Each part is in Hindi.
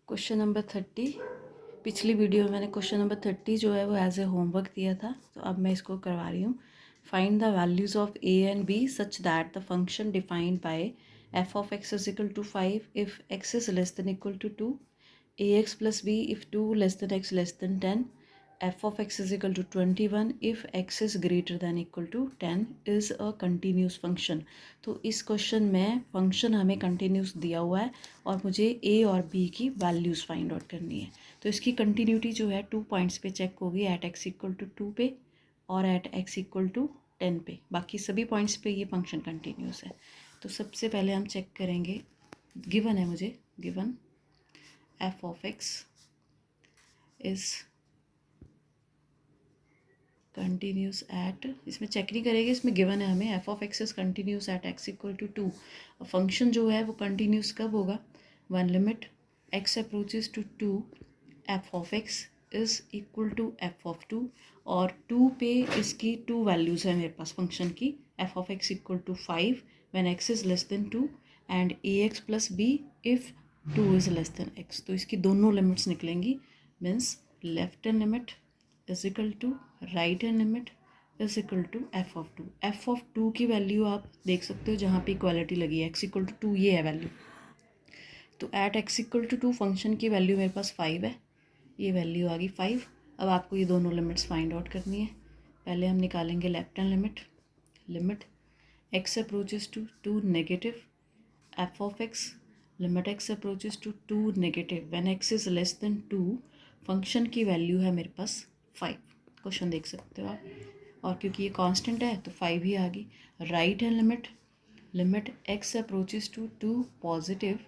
Question number 30। पिछली वीडियो में मैंने क्वेश्चन नंबर 30 जो है वो एज ए होमवर्क दिया था, तो अब मैं इसको करवा रही हूँ। Find the values of A and B such that the function defined by F of x is equal to 5 if X is less than equal to 2, A x plus B if 2 less than X less than 10, F of x is equal to 21 if X is greater than equal to 10 is a continuous function. तो इस क्वेश्चन में फंक्शन हमें कंटिन्यूस दिया हुआ है और मुझे ए और बी की वैल्यूज़ फाइंड आउट करनी है। तो इसकी कंटिन्यूटी जो है 2 पॉइंट्स पे चेक होगी, एट एक्स इक्वल टू 2 पे और एट एक्स इक्वल टू 10 पे। बाकी सभी पॉइंट्स पे ये फंक्शन कंटिन्यूस है। तो सबसे पहले हम चेक करेंगे, गिवन है मुझे, given f of x is continuous at, इसमें चेक नहीं करेंगे, इसमें गिवन है हमें f of x is continuous at x equal to 2। Function जो है वो कंटिन्यूस कब होगा, when limit x approaches to 2 f of x is equal to f of 2, और 2 पे इसकी 2 वैल्यूज़ है मेरे पास फंक्शन की, f of x equal to 5 when x is less than 2 and a x plus B if 2 is less than x. तो इसकी दोनों लिमिट्स निकलेंगी, means left hand limit is equal to right hand limit is equal to f of 2। F of 2 की वैल्यू आप देख सकते हो जहाँ पे इक्वालिटी लगी है, एक्स इक्वल टू 2 ये है वैल्यू। तो at x equal to 2 function की वैल्यू मेरे पास 5 है, ये वैल्यू आ गई 5। अब आपको ये दोनों लिमिट्स फाइंड आउट करनी है। पहले हम निकालेंगे left hand limit, limit x approaches to 2 negative f of x, limit x approaches to 2 negative when x is less than 2, function की वैल्यू है मेरे पास 5। क्वेश्चन देख सकते हो आप, और क्योंकि ये कांस्टेंट है तो 5 ही आ गई। Right hand limit, limit x approaches to 2 positive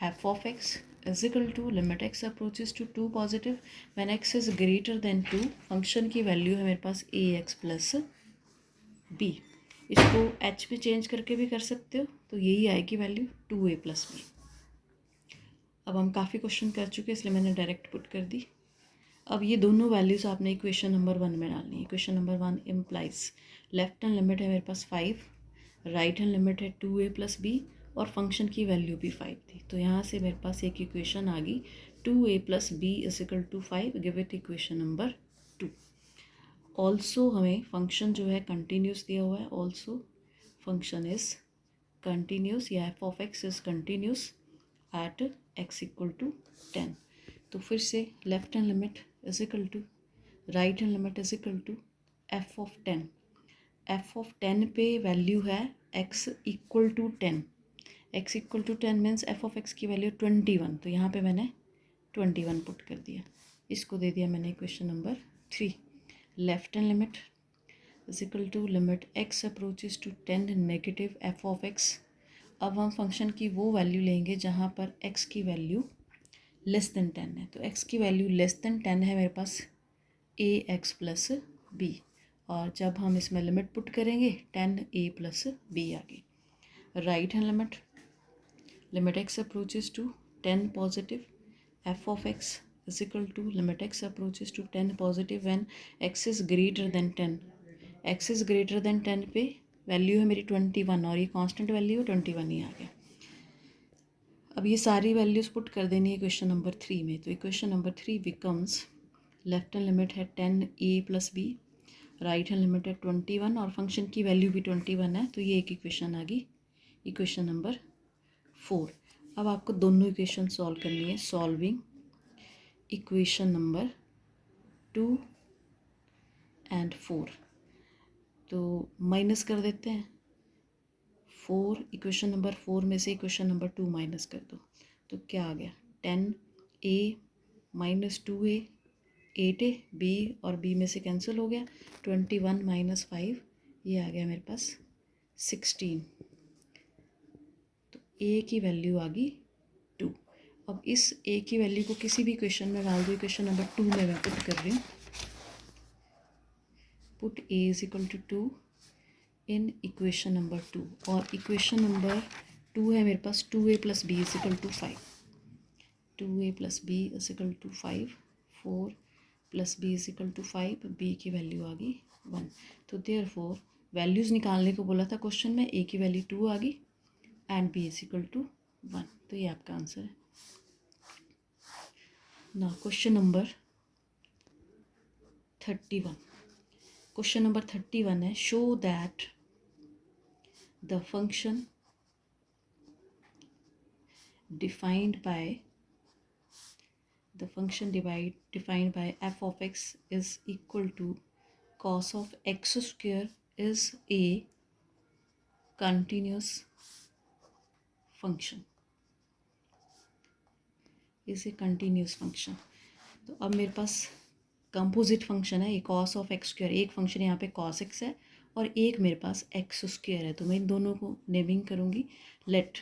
f of x is equal to limit x approaches to 2 positive when x is greater than 2, function की वैल्यू है मेरे पास ए एक्स प्लस बी। इसको एच में चेंज करके भी कर सकते हो, तो यही आएगी वैल्यू 2a प्लस बी। अब हम काफ़ी क्वेश्चन कर चुके हैं इसलिए मैंने डायरेक्ट पुट कर दी। अब ये दोनों वैल्यूज़ आपने इक्वेशन नंबर 1 में डालनी है। Equation number 1 implies left hand limit है मेरे पास 5, राइट हैंड लिमिट है 2a प्लस बी, और फंक्शन की वैल्यू भी 5 थी। तो यहाँ से मेरे पास एक इक्वेशन आ गई 2a plus b is equal to 5, give it equation number 2। Also हमें फंक्शन जो है कंटिन्यूस दिया हुआ है, ऑल्सो फंक्शन इज कंटिन्यूस या f of x is continuous at x equal to 10। तो फिर से left hand limit is equal to right hand limit is equal to f of 10। F of 10 पे वैल्यू है x equal to 10, x equal to 10 means F of x की वैल्यू 21, तो यहाँ पे मैंने 21 पुट कर दिया। इसको दे दिया मैंने equation number 3। Left hand limit is equal to limit x approaches to 10 negative f of x. अब हम फंक्शन की वो वैल्यू लेंगे जहाँ पर एक्स की वैल्यू लेस देन 10 है। तो एक्स की वैल्यू लेस देन 10 है मेरे पास ए एक्स प्लस बी, और जब हम इसमें लिमिट पुट करेंगे 10a प्लस बी आ गई। Right hand limit, limit x approaches to 10 positive f of x is equal to limit x approaches to 10 positive when x is greater than 10। X is greater than 10 पे वैल्यू है मेरी 21, और ये कांस्टेंट वैल्यू 21 ही आ गया। अब ये सारी वैल्यूज़ पुट कर देनी है इक्वेशन नंबर 3 में। तो equation number 3 becomes left hand limit है 10a plus b, right hand limit है 21, और फंक्शन की वैल्यू भी 21 है। तो ये एक इक्वेशन आ गई, इक्वेशन नंबर 4। अब आपको दोनों इक्वेशन सॉल्व करनी है। सॉल्विंग इक्वेशन नंबर 2 एंड 4, तो माइनस कर देते हैं 4, इक्वेशन नंबर 4 में से इक्वेशन नंबर 2 माइनस कर दो, तो क्या आ गया 10a minus 2a 8a, b और b में से कैंसिल हो गया, 21 माइनस 5, ये आ गया मेरे पास 16। तो a की वैल्यू आ गई 2। अब इस a की वैल्यू को किसी भी इक्वेशन में डाल दो। इक्वेशन नंबर 2 में मैं पुट कर रही हूँ, put a is equal to 2 in equation number 2, और इक्वेशन नंबर 2 है मेरे पास 2a plus b is equal to 5, 2a plus b is equal to 5, 4 plus b is equal to 5, b की वैल्यू आ गई 1। तो देयरफॉर वैल्यूज़ निकालने को बोला था क्वेश्चन में, ए की वैल्यू 2 आ गई and b is equal to 1। तो ये आपका आंसर है। ना क्वेश्चन नंबर 31। क्वेश्चन नंबर 31 है, show that the function defined by f of x is equal to cos of x square is a continuous function, तो अब मेरे पास कंपोजिट फंक्शन है, ये cos ऑफ एक्स स्क्वायर, एक फंक्शन यहाँ पे cos x है और एक मेरे पास एक्स स्क्वायर है, तो मैं इन दोनों को नेमिंग करूँगी। लेट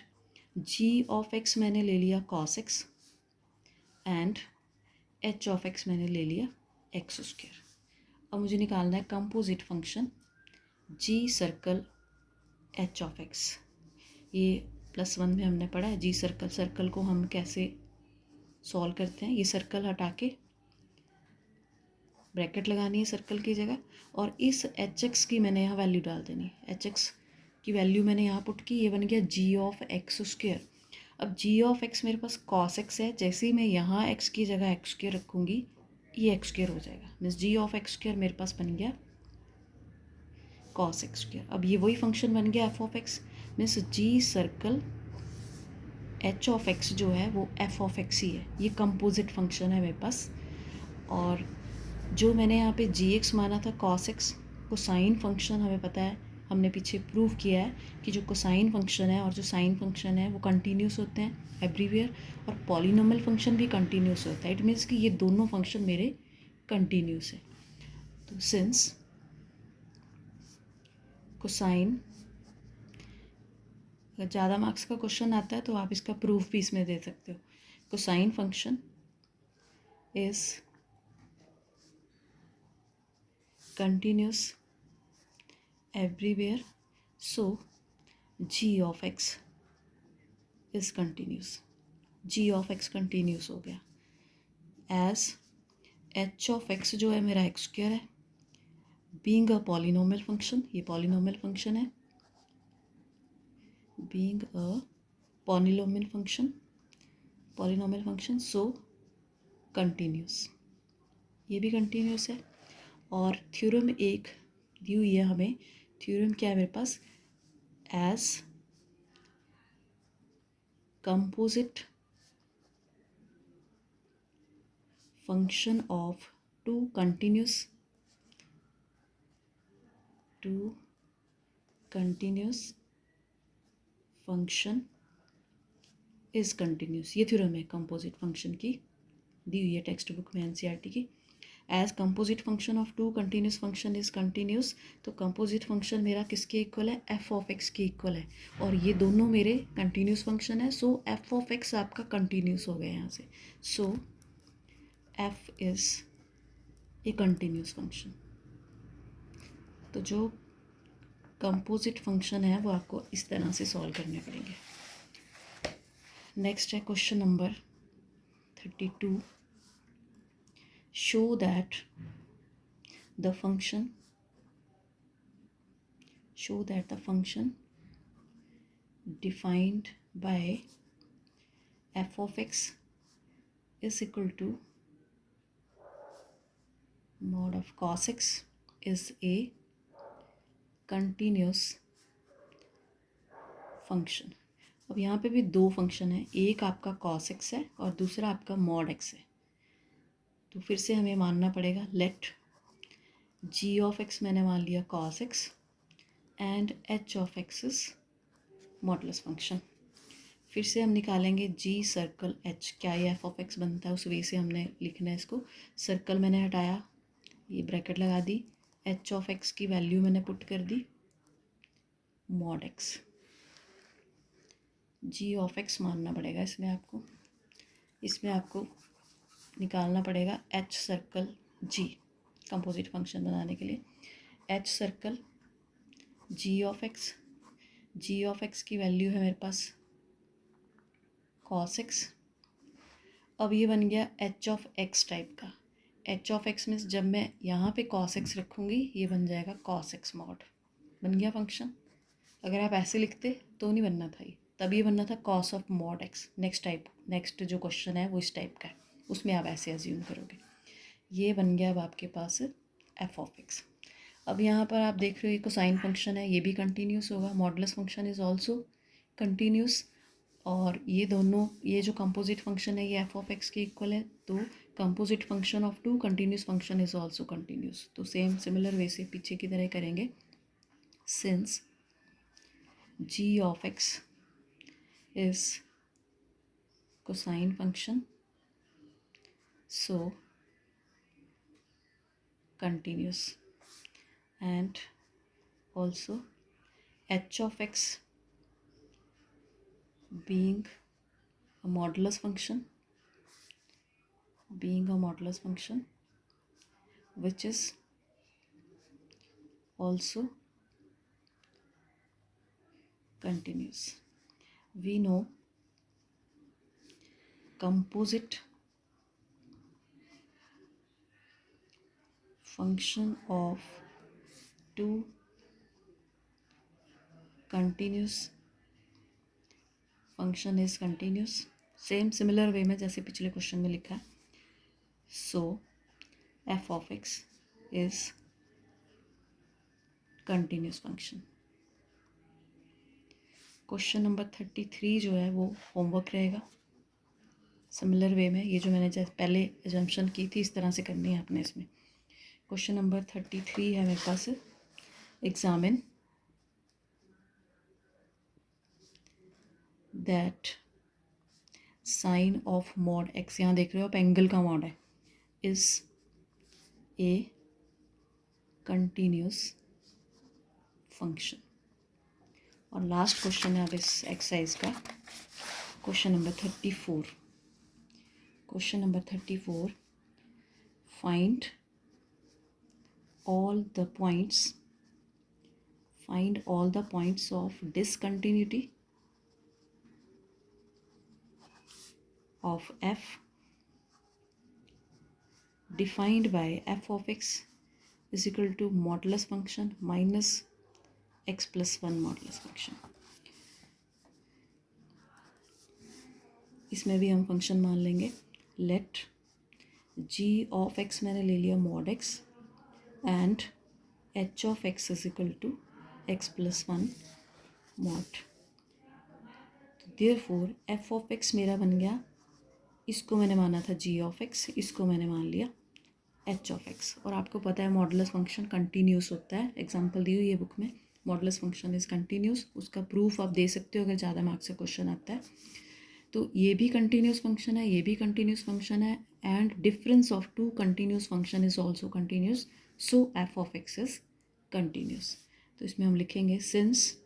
g ऑफ x मैंने ले लिया cos x and h of x मैंने ले लिया एक्स स्क्वायर। अब मुझे निकालना है composite function g circle h of x। ये +1 में हमने पढ़ा है g सर्कल को हम कैसे सॉल्व करते हैं। ये सर्कल हटा के ब्रैकेट लगानी है सर्कल की जगह, और इस एच एक्स की मैंने यहाँ वैल्यू डाल देनी है। एच एक्स की वैल्यू मैंने यहाँ पुट की, ये बन गया जी ऑफ एक्स स्क्वायर। अब जी ऑफ एक्स मेरे पास कॉस एक्स है, जैसे ही मैं यहाँ एक्स की जगह एक्स स्क्वायर रखूँगी ये एक्स स्क्वायर हो जाएगा, means g of x square मेरे पास बन गया कॉस एक्स स्क्वायर। अब ये वही फंक्शन बन गया f of x, means g circle h of x जो है वो एफ ऑफ एक्स ही है। ये कंपोजिट फंक्शन है मेरे पास। और जो मैंने यहाँ पे जी एक्स माना था कॉस एक्स, कोसाइन फंक्शन हमें पता है, हमने पीछे प्रूव किया है कि जो कोसाइन फंक्शन है और जो साइन फंक्शन है वो कंटिन्यूस होते हैं एवरीवेयर, और पॉलिनोमियल फंक्शन भी कंटिन्यूस होता है। इट मीन्स कि ये दोनों फंक्शन मेरे कंटिन्यूस है। तो सिंस कोसाइन, अगर ज़्यादा मार्क्स का क्वेश्चन आता है तो आप इसका प्रूफ भी इसमें दे सकते हो। Cosine function is continuous everywhere, so g of x is continuous। g of x continuous हो गया। as h of x जो है मेरा x स्क्वायर है, being a polynomial function, ये polynomial function है, being a polynomial function so continuous, ये भी continuous है। और थ्योरम एक दी हुई है हमें, थ्योरम क्या है मेरे पास, as composite function of two continuous function is continuous, ये थ्योरम है कंपोजिट फंक्शन की, दी हुई है टेक्स्ट बुक में एनसीईआरटी की। As composite function of two continuous function is continuous, तो कंपोजिट फंक्शन मेरा किसके इक्वल है, एफ ऑफ एक्स के इक्वल है, और ये दोनों मेरे कंटिन्यूस फंक्शन है। सो एफ ऑफ एक्स आपका कंटिन्यूस हो गया यहाँ से। So F is a continuous function. तो जो कंपोजिट फंक्शन है वो आपको इस तरह से सॉल्व करने पड़ेंगे। नेक्स्ट है question number 32। show that the function defined by f of x is equal to mod of cos x is a continuous function। अब यहाँ पे भी दो फंक्शन है, एक आपका cos x है और दूसरा आपका mod x है। तो फिर से हमें मानना पड़ेगा, लेट g ऑफ x मैंने मान लिया cos x and h of x is modulus function. फिर से हम निकालेंगे g सर्कल h, क्या ये f ऑफ x बनता है उस वे से हमने लिखना है इसको। सर्कल मैंने हटाया, ये ब्रैकेट लगा दी, h ऑफ x की वैल्यू मैंने पुट कर दी mod x। g of x मानना पड़ेगा इसमें आपको निकालना पड़ेगा h circle g composite function बनाने के लिए। h circle g of x की वैल्यू है मेरे पास cos x। अब ये बन गया h ऑफ x टाइप का। h ऑफ x मीन्स जब मैं यहाँ पे cos x रखूँगी ये बन जाएगा cos x मॉड, बन गया फंक्शन। अगर आप ऐसे लिखते तो नहीं बनना था ये, तब ये बनना था cos of mod x। Next जो क्वेश्चन है वो इस टाइप का है। उसमें आप ऐसे अज्यूम करोगे। ये बन गया अब आपके पास एफ ऑफ एक्स। अब यहाँ पर आप देख रहे हो ये कोसाइन फंक्शन है, ये भी कंटिन्यूस होगा, modulus function is also continuous. और ये दोनों, ये जो कंपोजिट फंक्शन है ये एफ ऑफ एक्स के इक्वल है, तो composite function of two continuous function is also continuous. तो सेम सिमिलर वे से पीछे की तरह करेंगे। Since g of x is cosine function, so continuous, and also h of x being a modulus function, which is also continuous. We know composite function of two continuous function is continuous. Same similar way में जैसे पिछले क्वेश्चन में लिखा है। So F of x is continuous function. Question number 33 जो है वो होमवर्क रहेगा सिमिलर वे में। ये जो मैंने जैसे पहले एजम्पशन की थी इस तरह से करनी है आपने इसमें। क्वेश्चन नंबर 33 है मेरे पास, examine that sine of mod X, यहाँ देख रहे हो आप एंगल का मॉड है, इज ए कंटिन्यूस फंक्शन। और लास्ट क्वेश्चन है अब इस एक्सरसाइज का, question number 34। Question number 34, find all the points of discontinuity of f defined by f of x is equal to modulus function minus x plus 1 modulus function। इसमें भी हम फंक्शन मान लेंगे। लेट g of x मैंने ले लिया mod x and h of x is equal to x plus 1 mod। Therefore f of x मेरा बन गया, इसको मैंने माना था g of x, इसको मैंने मान लिया h of x। और आपको पता है मॉडुलस फंक्शन कंटिन्यूस होता है, एग्जांपल दी हुई है बुक में, मॉडुलस फंक्शन इज़ कंटिन्यूस। उसका प्रूफ आप दे सकते हो अगर ज़्यादा मार्क्स से क्वेश्चन आता है। तो ये भी कंटिन्यूस फंक्शन है, ये भी कंटिन्यूस फंक्शन है, and difference of two continuous function is also continuous, so F of x is continuous. तो इसमें हम लिखेंगे since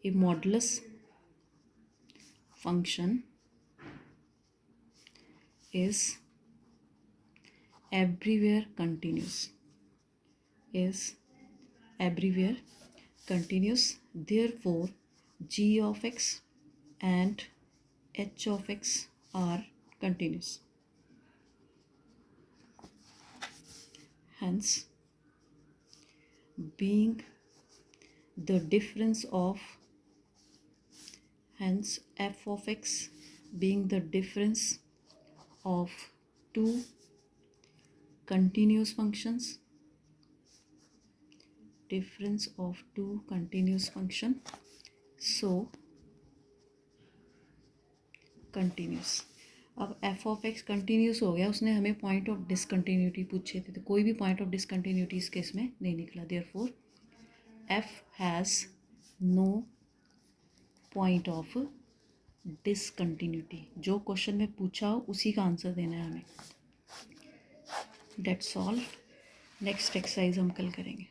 a modulus function is everywhere continuous, therefore g of x and h of x are continuous, hence being the difference of f of x being the difference of two continuous functions, so continuous। अब f of x कंटिन्यूस हो गया, उसने हमें पॉइंट ऑफ डिसकंटिन्यूटी पूछे थे, तो कोई भी पॉइंट ऑफ डिसकंटिन्यूटी इस केस में नहीं निकला। Therefore f has no point of discontinuity. जो क्वेश्चन में पूछा हो उसी का आंसर देना है हमें। That's all. नेक्स्ट एक्सरसाइज हम कल करेंगे।